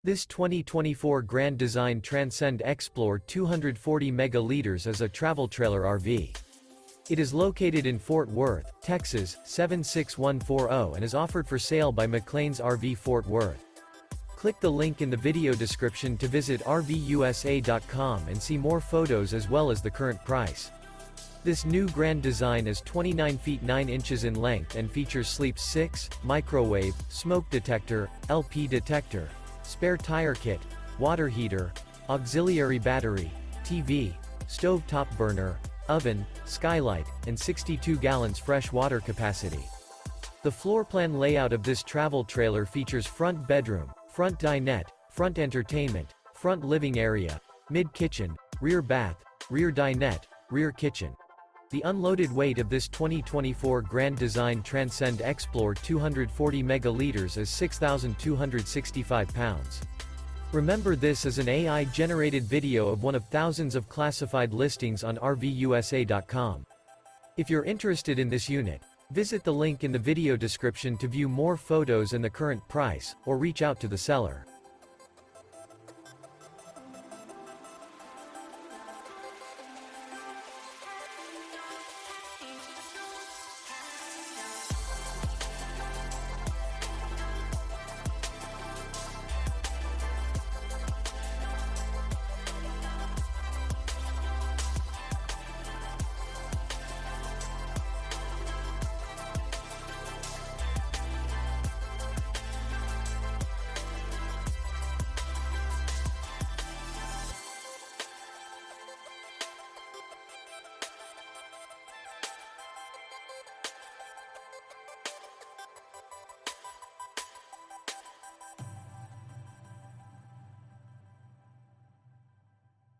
This 2024 Grand Design Transcend Xplor 240 megaliters is a travel trailer RV. It is located in Fort Worth, Texas, 76140 and is offered for sale by McClain's RV Fort Worth. Click the link in the video description to visit RVUSA.com and see more photos as well as the current price. This new Grand Design is 29 feet 9 inches in length and features Sleep 6, microwave, smoke detector, LP detector, spare tire kit, water heater, auxiliary battery, TV, stove top burner, oven, skylight, and 62 gallons fresh water capacity. The floor plan layout of this travel trailer features front bedroom, front dinette, front entertainment, front living area, mid-kitchen, rear bath, rear dinette, rear kitchen. The unloaded weight of this 2024 Grand Design Transcend Xplor 240 megaliters is 6,265 pounds. Remember, this is an AI-generated video of one of thousands of classified listings on RVUSA.com. If you're interested in this unit, visit the link in the video description to view more photos and the current price, or reach out to the seller.